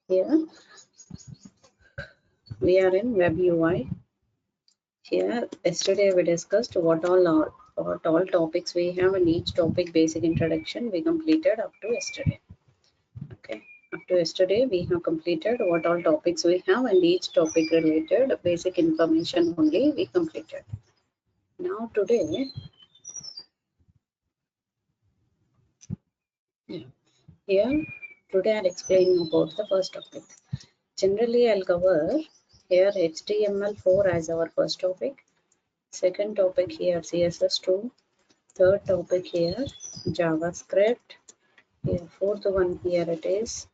Here we are in Web UI. Here yesterday we discussed what all topics we have, and each topic basic introduction we completed up to yesterday. Okay, up to yesterday we have completed what all topics we have, and each topic related basic information only we completed. Now today, here today I'll explain about the first topic. Generally I'll cover here HTML4 as our first topic. Second topic here CSS2. Third topic here JavaScript. Here fourth one here it is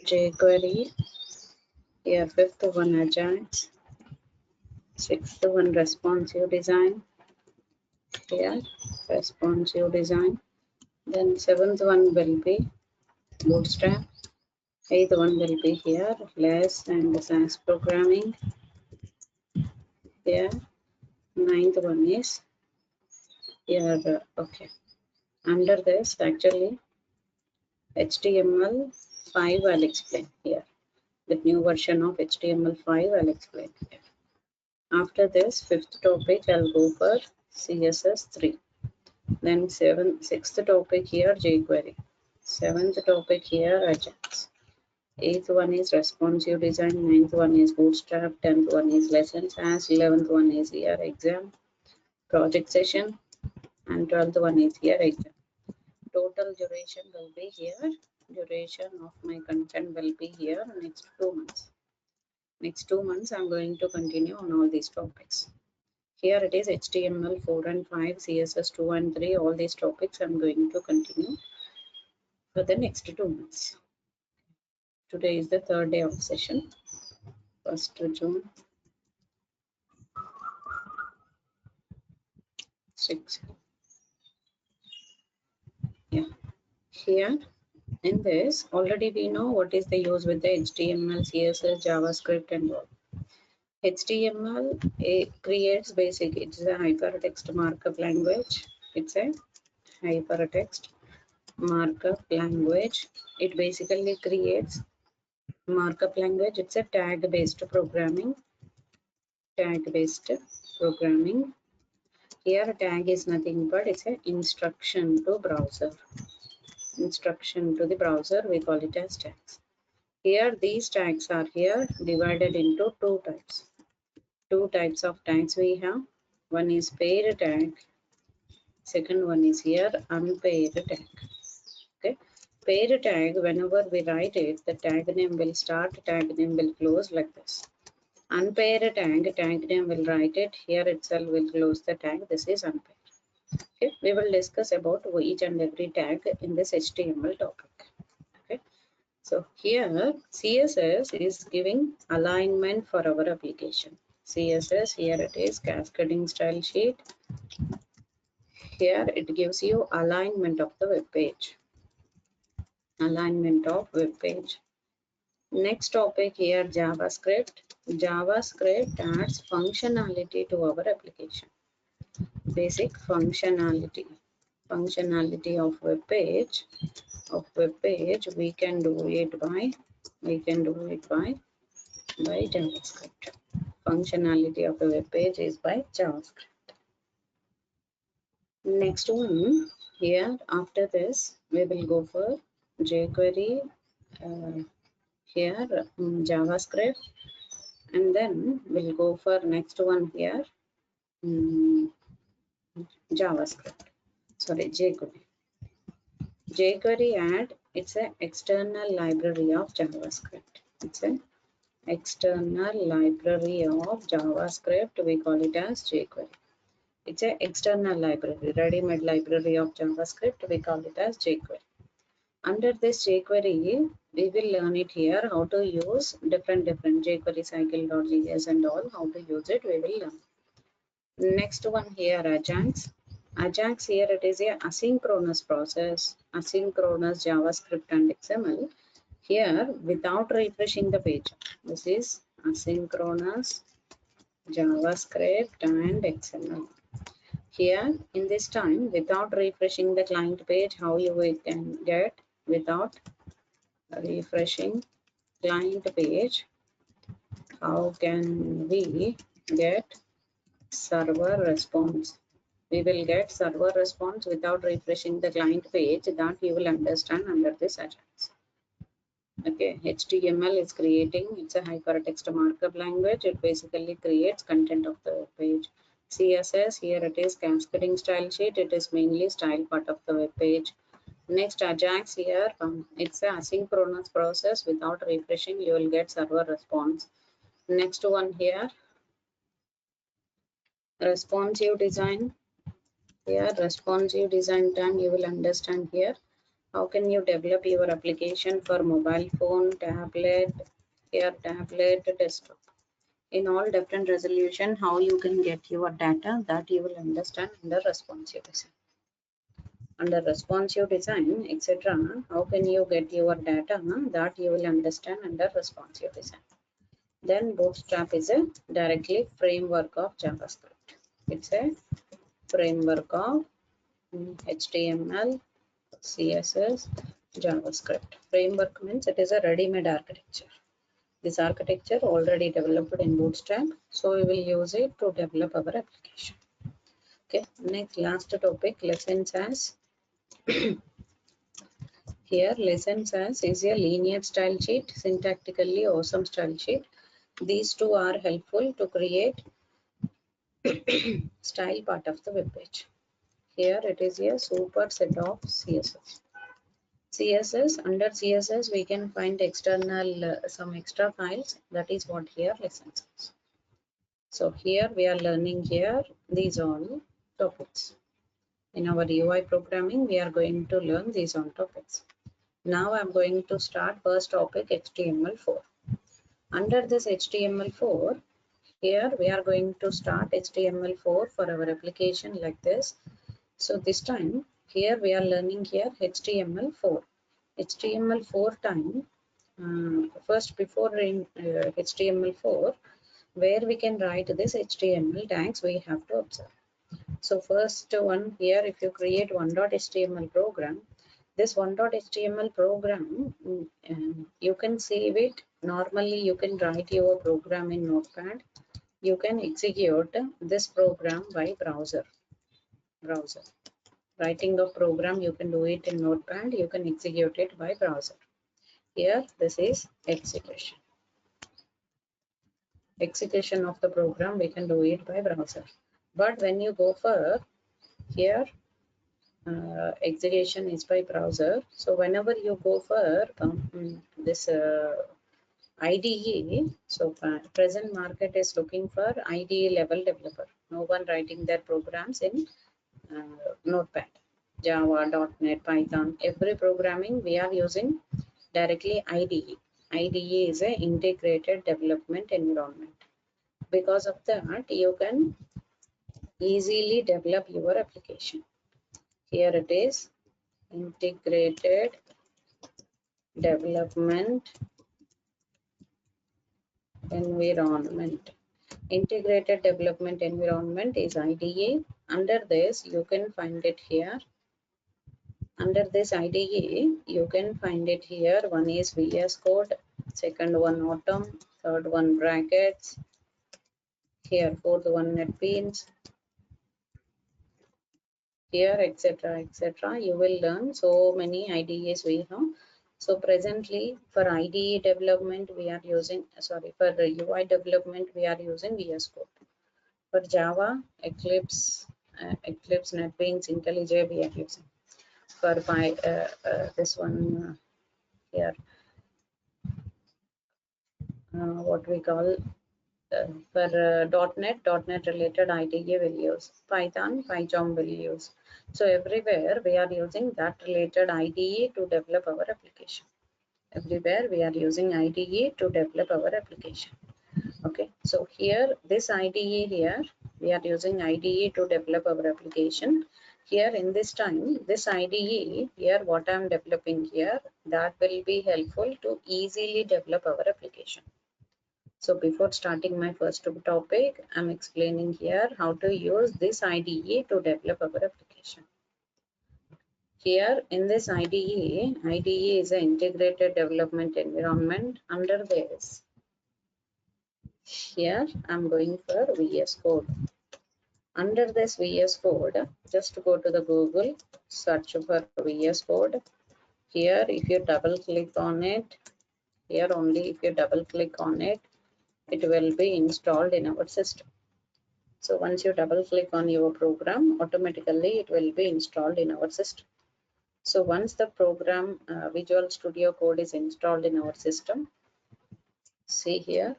jQuery. Here fifth one Ajax. Sixth one responsive design. Here responsive design. Then seventh one will be Bootstrap. Eighth one will be here less and SAS programming. Here ninth one is here okay. Under this actually HTML5 I'll explain here. The new version of HTML5 I'll explain here. After this fifth topic I'll go for CSS3. Then sixth topic here jQuery. Seventh topic here Ajax. Eighth one is responsive design. Ninth one is Bootstrap. 10th one is lessons as. 11th one is here exam project session, and 12th one is here exam. Total duration will be here. Duration of my content will be here next 2 months. Next 2 months I'm going to continue on all these topics. Here it is HTML 4 and 5, CSS 2 and 3. All these topics I'm going to continue for the next 2 months. Today is the third day of session, 1st June. 6. Yeah. Here in this already we know what is the use with the HTML, CSS, JavaScript and all. HTML creates basic, it's a hypertext markup language. It's a hypertext markup language. It basically creates markup language. It's a tag based programming. Here tag is nothing but it's an instruction to browser. Instruction to the browser, we call it as tags. Here these tags are here divided into two types. Two types of tags we have. One is paired tag. Second one is here unpaired tag. Okay. Paired tag, whenever we write it, the tag name will start, tag name will close like this. Unpaired tag, tag name will write it, here itself will close the tag. This is unpaired. Okay. We will discuss about each and every tag in this HTML topic. Okay. So here CSS is giving alignment for our application. CSS, here it is cascading style sheet. Here it gives you alignment of the web page. Alignment of web page. Next topic here JavaScript. JavaScript adds functionality to our application. Basic functionality of web page. We can do it by JavaScript. Functionality of a web page is by JavaScript. Next one here, after this we will go for jQuery, here JavaScript, and then we'll go for next one here JavaScript, sorry, jQuery add, it's an external library of JavaScript. It's an external library of JavaScript, we call it as jQuery. It's an external library, ready-made library of JavaScript, we call it as jQuery. Under this jQuery, we will learn it here, how to use different jQuery cycle.js and all, how to use it, we will learn. Next one here, Ajax. Ajax, here it is a asynchronous process, asynchronous JavaScript and XML. Here, without refreshing the page, this is asynchronous JavaScript and XML. Here, in this time, without refreshing the client page, how you can get without refreshing client page, how can we get server response? We will get server response without refreshing the client page. That you will understand under this Ajax. Okay, HTML is creating, it's a hypertext markup language. It basically creates content of the page. CSS, here it is cascading style sheet. It is mainly style part of the web page. Next, Ajax here, it's a asynchronous process. Without refreshing, you will get server response. Next one here, responsive design. Here, responsive design time, you will understand here. How can you develop your application for mobile phone, tablet, here tablet, desktop. In all different resolution, how you can get your data, that you will understand under responsive design. Under responsive design, etc. How can you get your data, that you will understand under responsive design. Then Bootstrap is a directly framework of JavaScript. It's a framework of HTML, CSS, JavaScript. Framework means it is a ready-made architecture. This architecture already developed in Bootstrap, so we will use it to develop our application. Okay, next last topic, lessons as. Here, lessons as is a linear style sheet, syntactically awesome style sheet. These two are helpful to create style part of the web page. Here it is a super set of CSS. CSS, under CSS we can find external some extra files. That is what here lessons is. So here we are learning here these all topics. In our UI programming we are going to learn these all topics. Now I am going to start first topic, HTML4. Under this HTML4, here we are going to start HTML4 for our application like this. So this time here we are learning here HTML4. HTML4 time, first before in HTML4, where we can write this HTML tags, we have to observe. So first one here, if you create one.html program, this one.html program, you can save it. Normally you can write your program in Notepad. You can execute this program by browser. Writing a program, you can do it in Notepad. You can execute it by browser. Here this is execution. Execution of the program, we can do it by browser. But when you go for here, execution is by browser. So whenever you go for this IDE, so present market is looking for IDE level developer. No one writing their programs in Notepad, Java, .NET, Python. Every programming we are using directly IDE. IDE is an integrated development environment. Because of that, you can easily develop your application. Here it is, integrated development environment. Integrated development environment is IDE. Under this, you can find it here. Under this IDE, you can find it here. One is VS Code, second one Atom, third one brackets, here fourth one NetBeans, here etc. etc. You will learn so many IDEs we have. So presently for IDE development we are using, sorry, for the UI development we are using VS Code. For Java, Eclipse, NetBeans, IntelliJ we are using. For this one here, what we call for .NET related IDE will use. Python will use. So everywhere we are using that related IDE to develop our application. Everywhere we are using IDE to develop our application. Okay, so here this IDE here, we are using IDE to develop our application. Here in this time, this IDE here, what I am developing here, that will be helpful to easily develop our application. So before starting my first topic, I'm explaining here how to use this IDE to develop our application. Here in this IDE is an integrated development environment. Under this, here I'm going for VS Code. Under this VS Code, just go to the Google, search for VS Code. Here, if you double click on it, here only if you double click on it, it will be installed in our system. So once you double click on your program, automatically it will be installed in our system. So once the program Visual Studio Code is installed in our system, see here.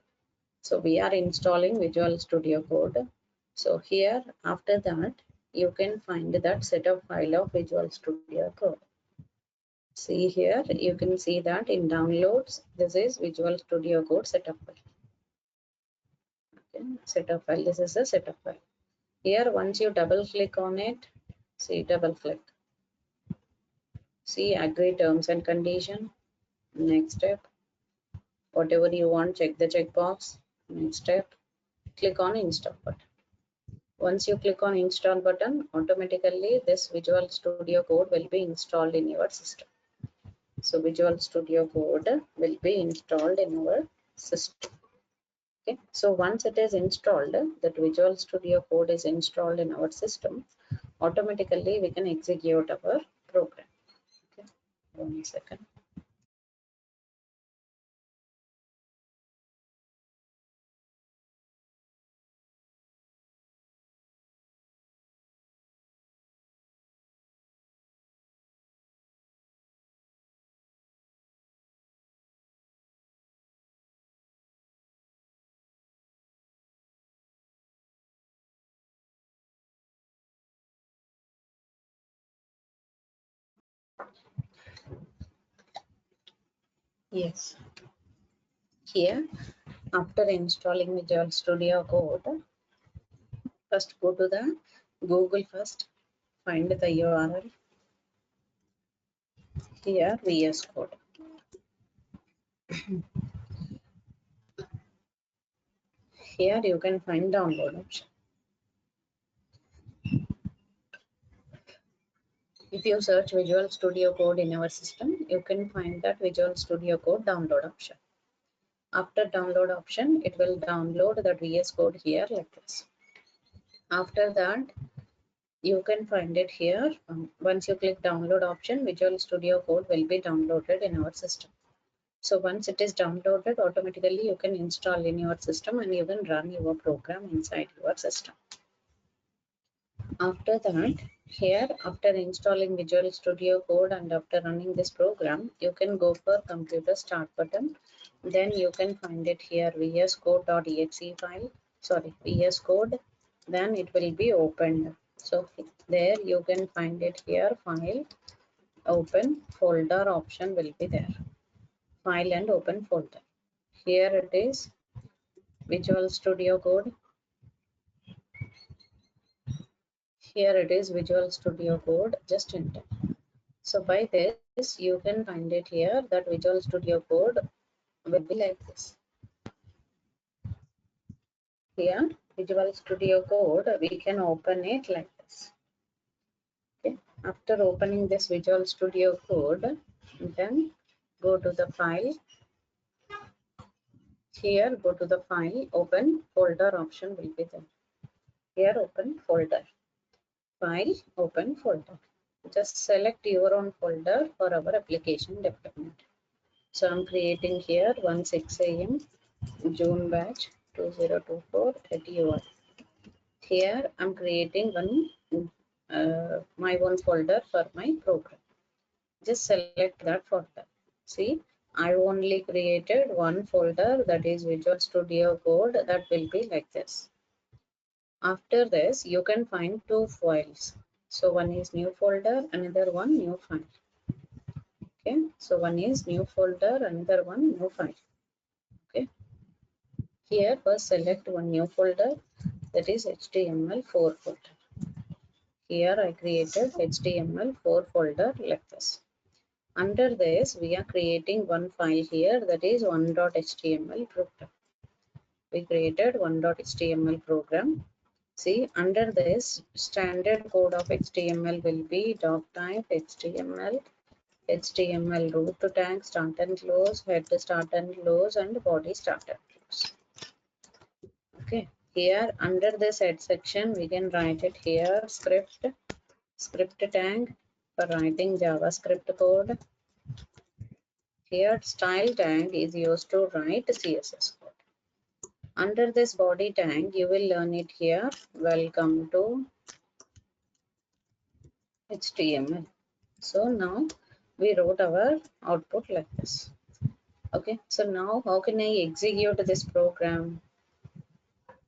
So we are installing Visual Studio Code. So here, after that, you can find that setup file of Visual Studio Code. See here, you can see that in downloads, this is Visual Studio Code setup file. Okay, setup file, this is a setup file. Here, once you double click on it, see, double click. See, agree terms and condition. Next step. Whatever you want, check the checkbox. Next step. Click on install button. Once you click on install button, automatically this Visual Studio Code will be installed in your system. So Visual Studio Code will be installed in our system. Okay. So once it is installed, that Visual Studio Code is installed in our system, automatically we can execute our program. Okay. 1 second. Yes. Here, after installing Visual Studio Code, first go to the Google first, find the URL. Here, VS Code. Here you can find download option. If you search Visual Studio Code in our system, you can find that Visual Studio Code download option. After download option, it will download that VS Code here like this. After that, you can find it here. Once you click download option, Visual Studio Code will be downloaded in our system. So once it is downloaded, automatically you can install in your system and you can run your program inside your system. After that, here after installing Visual Studio Code and after running this program, you can go for computer start button. Then you can find it here vscode.exe file, sorry, VS Code. Then it will be opened. So there you can find it here, file, open, folder option will be there. File and open folder. Here it is Visual Studio Code. Here it is Visual Studio Code, just enter. So by this you can find it here that Visual Studio Code will be like this. Here Visual Studio Code, we can open it like this. Okay. After opening this Visual Studio Code, then go to the file. Here go to the file, open folder option will be there. Here open folder. File, open folder. Just select your own folder for our application development. So I'm creating here 1/6 AM June batch 2024 at UI. Here I'm creating my own folder for my program. Just select that folder. See, I only created one folder, that is Visual Studio Code, that will be like this. After this, you can find two files. So one is new folder, another one new file. Okay, so one is new folder, another one new file. Okay, here first select one new folder, that is HTML4 folder. Here I created HTML4 folder like this. Under this, we are creating one file here, that is one.html program. We created one.html program. See, under this, standard code of HTML will be doc type HTML, HTML root tag, start and close, head start and close, and body start and close. Okay, here under this head section, we can write it here, script tag for writing JavaScript code. Here, style tag is used to write CSS code. Under this body tag, you will learn it here. Welcome to HTML. So now we wrote our output like this. Okay, so now how can I execute this program?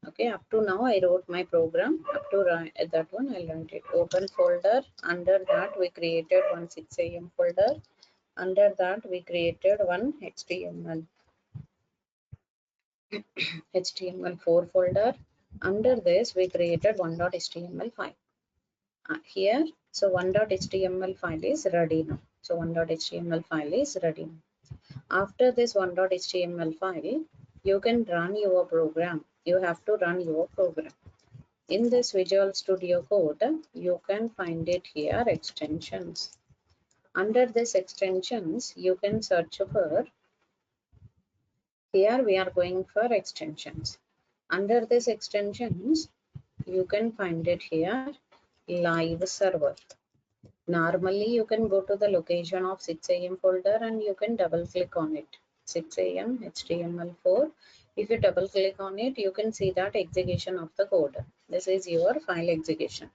Okay, up to now I wrote my program. Up to that one I'll write it. Open folder. Under that we created one 6 AM folder. Under that we created one HTML4 folder. Under this we created one.html file. Here, so one.html file is ready now. So one.html file is ready now. After this one.html file, you can run your program. You have to run your program. In this Visual Studio Code, you can find it here, extensions. Under this extensions, you can search for, here we are going for extensions. Under this extensions, you can find it here, live server. Normally, you can go to the location of 6 AM folder and you can double click on it. 6 AM HTML4. If you double click on it, you can see that execution of the code. This is your file execution.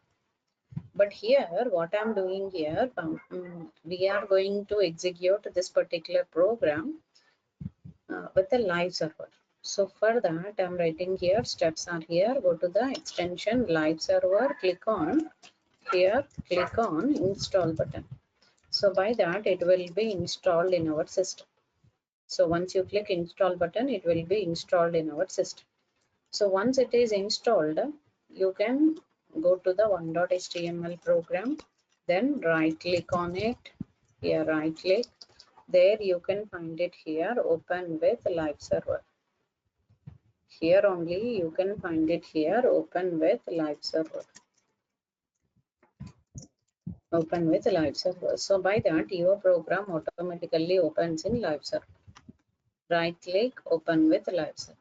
But here, what I'm doing here, we are going to execute this particular program with the live server. So for that, I'm writing here, steps are here. Go to the extension live server, click on here, click on install button. So by that it will be installed in our system. So once you click install button, it will be installed in our system. So once it is installed, you can go to the one.html program, then right click on it. Here right click, there you can find it here, open with live server. Here only you can find it here, open with live server. Open with live server. So by that your program automatically opens in live server. Right click, open with live server.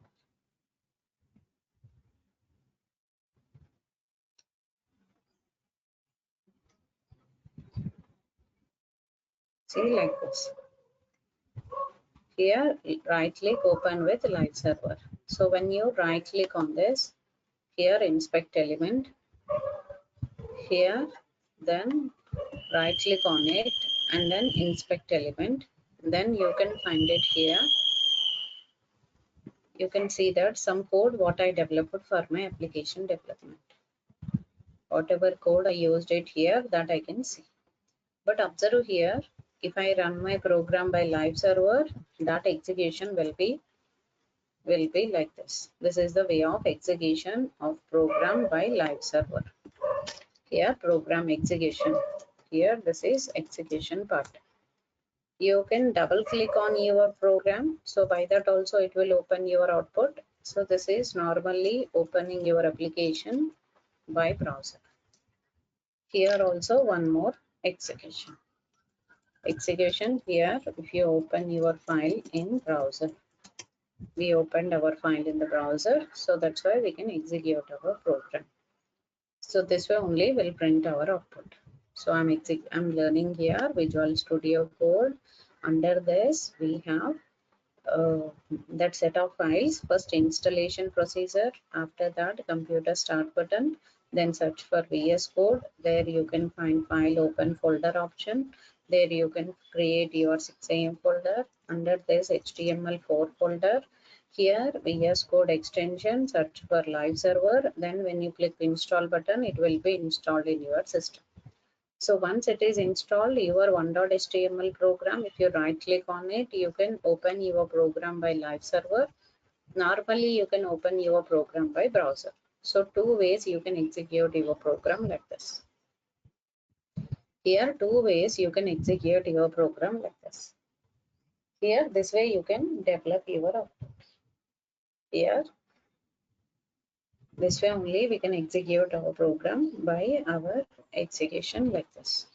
See, like this. Here right click, open with live server. So when you right click on this, here inspect element, here then right click on it and then inspect element, then you can find it here. You can see that some code what I developed for my application development. Whatever code I used it here, that I can see. But observe here, if I run my program by live server, that execution will be like this. This is the way of execution of program by live server. Here program execution. Here this is execution part. You can double click on your program. So by that also it will open your output. So this is normally opening your application by browser. Here also one more execution. Execution here, if you open your file in browser. We opened our file in the browser, so that's why we can execute our program. So this way only will print our output. So I'm learning here Visual Studio Code. Under this we have that set of files. First installation procedure, after that computer start button, then search for VS Code. There you can find file open folder option. There you can create your 6 AM folder. Under this HTML4 folder, here VS Code extension, search for live server. Then when you click install button, it will be installed in your system. So once it is installed, your one.html program, if you right click on it, you can open your program by live server. Normally you can open your program by browser. So two ways you can execute your program like this. Here two ways you can execute your program like this. Here this way you can develop your output. Here This way only we can execute our program by our execution like this.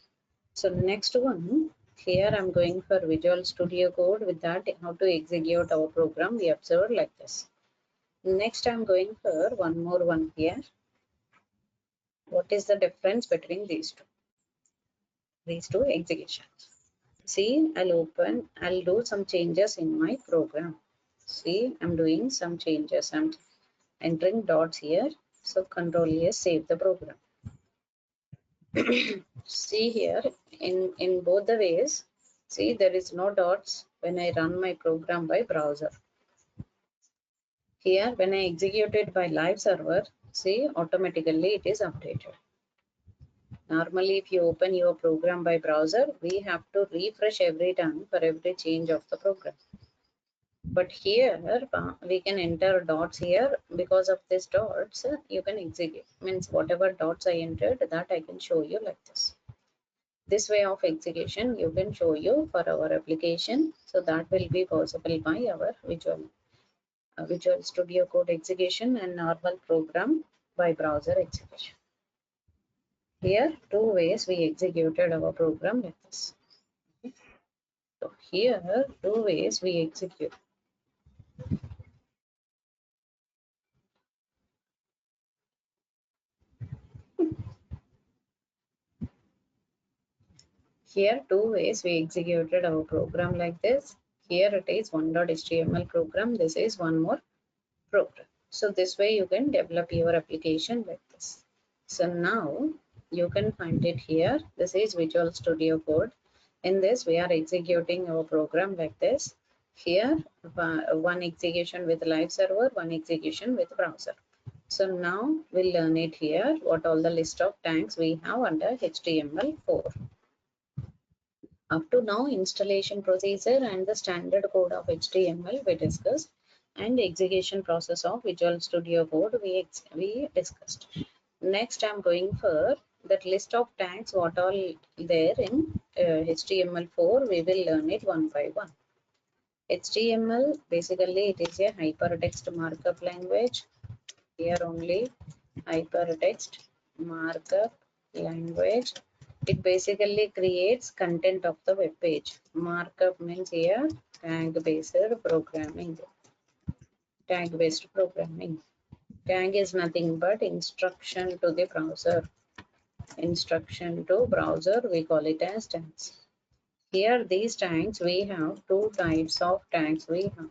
So next one, here I'm going for Visual Studio Code. With that, how to execute our program, we observed like this. Next I'm going for one more one here. What is the difference between these two executions? See, I'll do some changes in my program. See, I'm doing some changes. I'm entering dots here. So Control S, save the program. See here, in both the ways, see there is no dots when I run my program by browser. Here, when I execute it by live server, see automatically it is updated. Normally, if you open your program by browser, we have to refresh every time for every change of the program. But here we can enter dots here. Because of these dots, you can execute. Means whatever dots I entered, that I can show you like this. This way of execution you can show you for our application. So that will be possible by our Visual Studio Code execution and normal program by browser execution. Here, two ways we executed our program like this. So here, two ways we execute. Here, two ways we executed our program like this. Here it is one.html program. This is one more program. So this way you can develop your application like this. So now you can find it here. This is Visual Studio Code. In this, we are executing our program like this. Here, one execution with live server, one execution with browser. So now we'll learn it here, what all the list of tags we have under HTML4. Up to now, installation procedure and the standard code of HTML we discussed, and execution process of Visual Studio Code we discussed. Next, I'm going for that list of tags what all there in HTML4. We will learn it one by one. HTML basically it is a hypertext markup language. Here only hypertext markup language. It basically creates content of the web page. Markup means here tag-based programming. Tag-based programming. Tag is nothing but instruction to the browser. Instruction to browser, we call it as tags. Here these tags, we have two types of tags we have.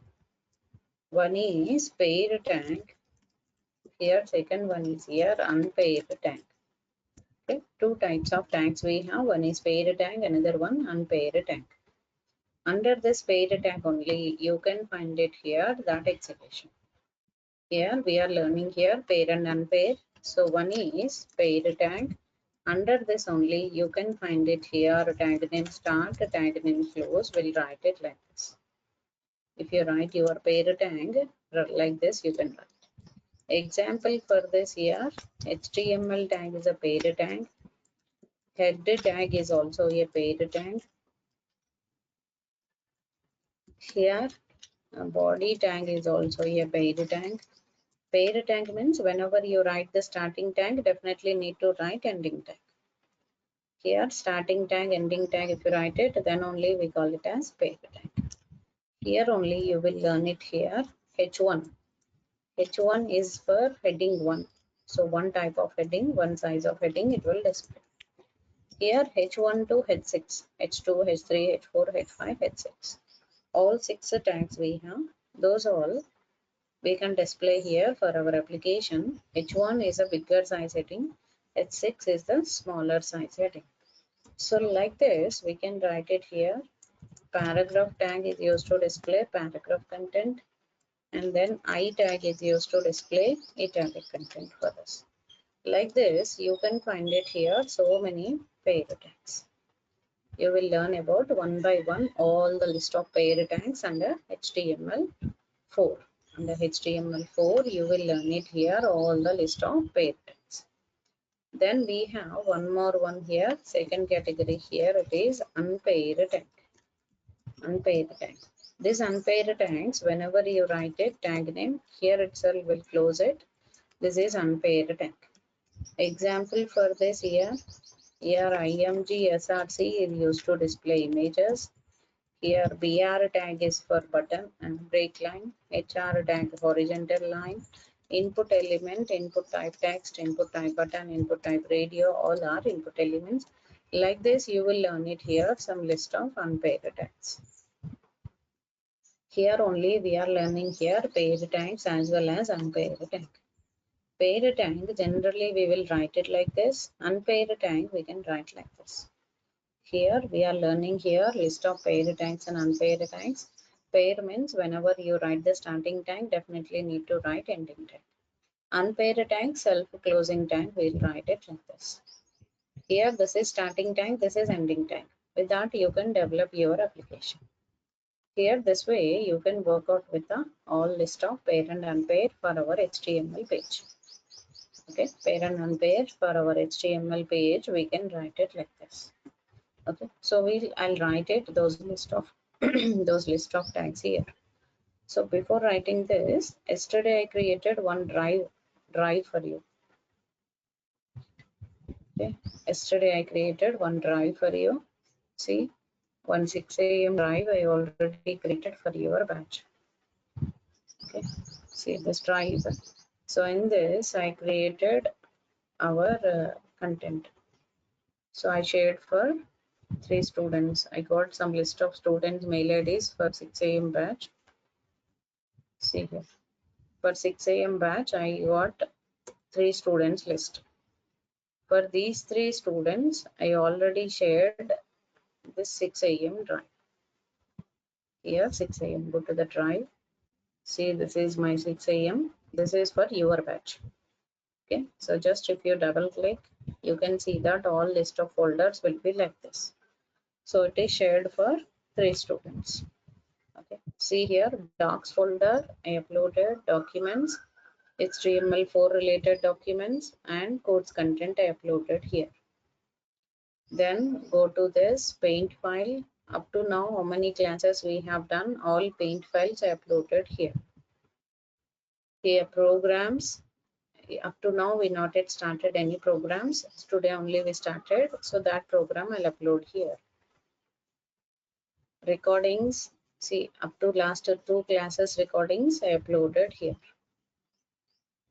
One is paired tag. Here second one is here unpaired tag. Okay, two types of tags we have. One is paired tag, another one unpaired tag. Under this paired tag only, you can find it here, that execution. Here we are learning here pair and unpair. So one is paired tag. Under this only, you can find it here tag name start, tag name close. We'll write it like this. If you write your paired tag like this, you can write. Example for this here, HTML tag is a paired tag. Head tag is also a paired tag. Here, body tag is also a paired tag. Paired tag means whenever you write the starting tag, definitely need to write ending tag. Here, starting tag, ending tag, if you write it, then only we call it as paired tag. Here only you will learn it here, H1. H1 is for heading 1. So one type of heading, one size of heading, it will display. Here H1 to H6, H2, H3, H4, H5, H6. All 6 tags we have. Those all we can display here for our application. H1 is a bigger size heading. H6 is the smaller size heading. So like this, we can write it here. Paragraph tag is used to display paragraph content. And then I tag is used to display italic content for us. Like this, you can find it here, so many paired tags. You will learn about one by one all the list of paired tags under HTML4. Under HTML4, you will learn it here, all the list of paired tags. Then we have one more one here, second category here, it is unpaired tag. Unpaired tag. This unpaired tags, whenever you write it, tag name, here itself will close it. This is unpaired tag. Example for this here IMG SRC is used to display images. Here BR tag is for button and break line, HR tag horizontal line, input element, input type text, input type button, input type radio, all are input elements. Like this you will learn it here, some list of unpaired tags. Here only we are learning here paired tags as well as unpaired tag. Paired tag generally we will write it like this, unpaired tag we can write like this. Here we are learning here list of paired tags and unpaired tags. Pair means whenever you write the starting tag, definitely need to write ending tag. Unpaired tag, self-closing tag, we'll write it like this. Here this is starting tag, this is ending tag. With that you can develop your application. Here this way you can work out with the all list of pair and unpaired for our HTML page. Okay, pair and unpaired for our HTML page, we can write it like this. Okay, so I'll write it those list of those list of tags here. So before writing this, yesterday I created one drive for you. Okay, yesterday I created one drive for you. See, 6 AM drive I already created for your batch. Okay, see this drive. So in this I created our content. So I shared for 3 students. I got some list of students mail IDs for 6 AM batch. See here, for 6 AM batch I got 3 students list. For these 3 students I already shared this 6 AM drive. Here 6 AM, go to the drive. See, this is my 6 AM. This is for your batch. Okay, so just if you double click, you can see that all list of folders will be like this. So it is shared for 3 students. Okay, see here docs folder, I uploaded documents, HTML4 related documents and course content I uploaded here. Then go to this paint file. Up to now how many classes we have done, all paint files I uploaded here. Here programs, up to now we not yet started any programs. Today only we started, so that program I'll upload here. Recordings, see up to last 2 classes recordings I uploaded here.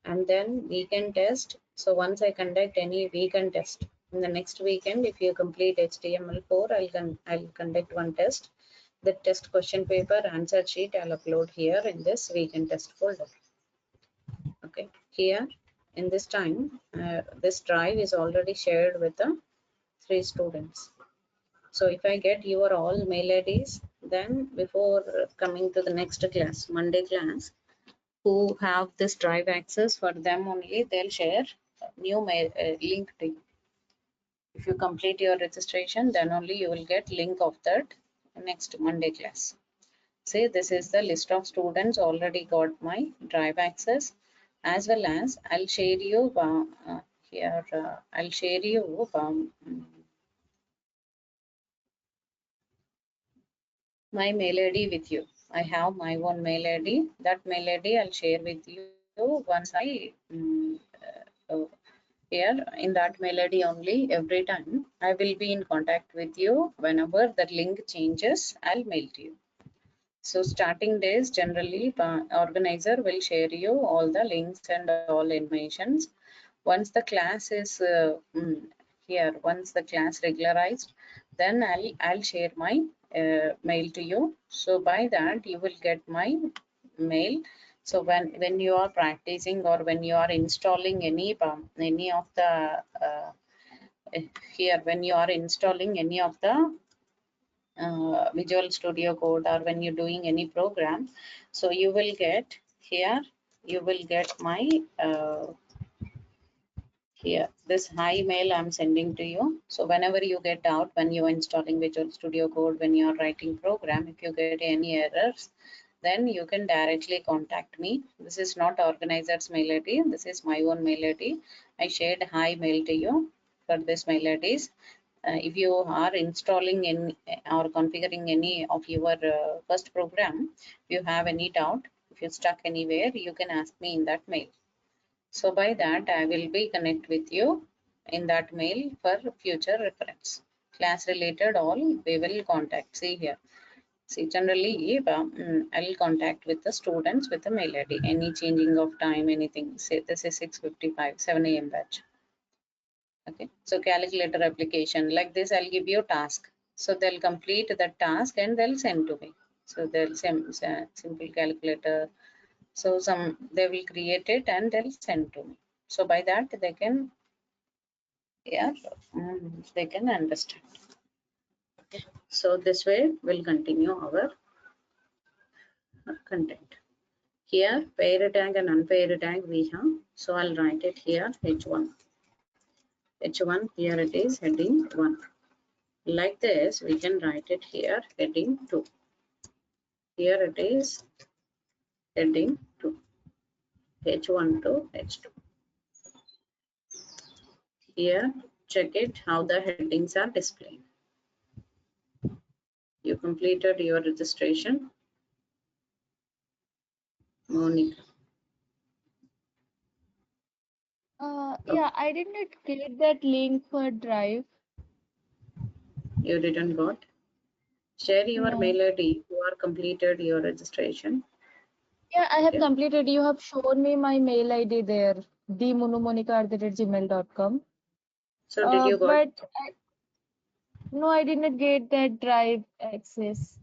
And then weekend test. So once I conduct any weekend test, in the next weekend if you complete HTML4, I'll conduct one test. The test question paper answer sheet I'll upload here in this weekend test folder. Okay, here in this time this drive is already shared with the 3 students. So if I get your all mail IDs, then before coming to the next class, Monday class, who have this drive access, for them only they'll share new mail link to you. If you complete your registration, then only you will get link of that next Monday class. See, this is the list of students already got my drive access, as well as I'll share you here. I'll share you my mail ID with you. I have my own mail ID. That mail ID I'll share with you once I here in that mail ID only. Every time I will be in contact with you. Whenever the link changes, I'll mail to you. So starting days generally organizer will share you all the links and all informations. Once the class is here, once the class regularized, then I'll share my mail to you. So by that you will get my mail. So when you are practicing or when you are installing any of the here when you are installing any of the Visual Studio Code, or when you're doing any program, so you will get here, you will get my here this hi mail I'm sending to you. So whenever you get out, when you're installing Visual Studio Code, when you are writing program, if you get any errors, then you can directly contact me. This is not organizer's mail ID, this is my own mail ID. I shared hi mail to you for this mail IDs. If you are installing in or configuring any of your first program, if you have any doubt, if you're stuck anywhere, you can ask me in that mail. So by that, I will be connect with you in that mail for future reference. Class related all we will contact. See here. See, generally, I'll contact with the students with the mail ID. Any changing of time, anything. Say this is 6:55, 7 a.m. batch. Okay. So calculator application like this, I'll give you a task. So they'll complete the task and they'll send to me. So they'll send simple calculator. So they will create it and they'll send to me. So by that they can, yeah, they can understand. Okay. So this way we'll continue our content. Here paired tag and unpaired tag we have. So I'll write it here H1. H1 here it is heading 1. Like this we can write it here heading 2. Here it is heading 2. H1 to H2. Here check it how the headings are displayed. You completed your registration, Monica. Yeah, I did not get that link for Drive. You didn't got? Share your No. mail ID who are completed your registration. Yeah, I have Okay. completed. You have shown me my mail ID there, dmunumonica@gmail.com. So did you got? But no, I did not get that Drive access.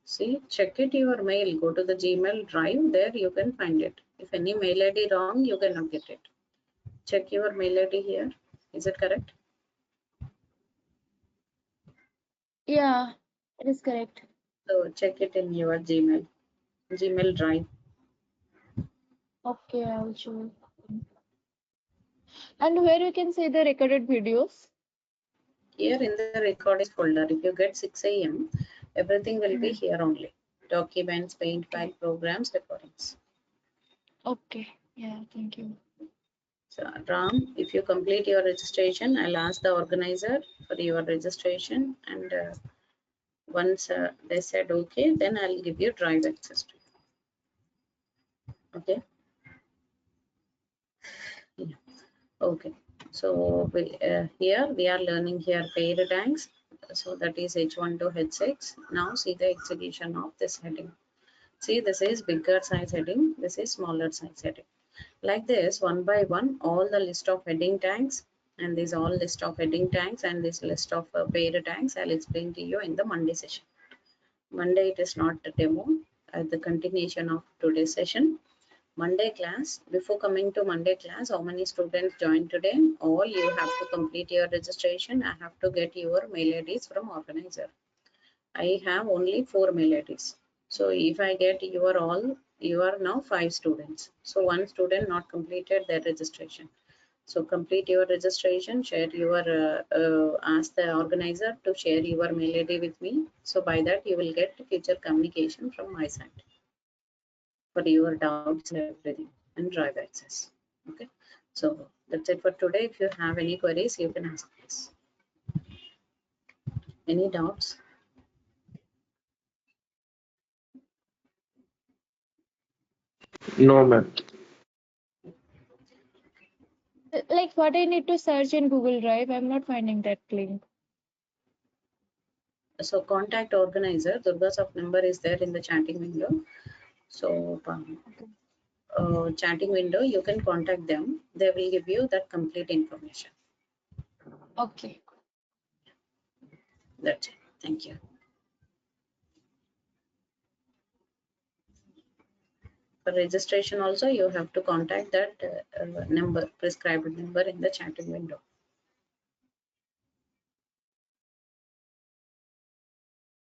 See, check it your mail. Go to the Gmail Drive. There you can find it. If any mail ID wrong, you cannot get it. Check your mail ID here. Is it correct? Yeah, it is correct. So check it in your Gmail Drive. Okay, I'll show. And where you can see the recorded videos? Here in the recordings folder, if you get 6 a.m., everything will be here only. Documents, paint file, programs, recordings. Okay. Yeah, thank you. So Ram, if you complete your registration, I'll ask the organizer for your registration, and once they said okay, then I'll give you drive access to you. Okay. Yeah. Okay. So here we are learning here paired tanks. So that is H1 to H6. Now see the execution of this heading. See, this is bigger size heading. This is smaller size heading. Like this, one by one, all the list of heading tags and this all list of heading tags and this list of paired tags I'll explain to you in the Monday session. Monday it is not a demo. At the continuation of today's session, Monday class. Before coming to Monday class, how many students joined today? All you have to complete your registration. I have to get your mail IDs from organizer. I have only 4 mail IDs. So if I get your all, you are now 5 students. So one student not completed their registration. So complete your registration, share your, ask the organizer to share your mail ID with me. So by that you will get future communication from my side for your doubts and everything and drive access. Okay. So that's it for today. If you have any queries, you can ask this. Any doubts? No, ma'am. Like what I need to search in Google Drive, I'm not finding that link. So contact organizer. DURGASOFT number is there in the chatting window. So chatting window, you can contact them. They will give you that complete information. Okay. That's it. Thank you. For registration also, you have to contact that number, prescribed number in the chatting window.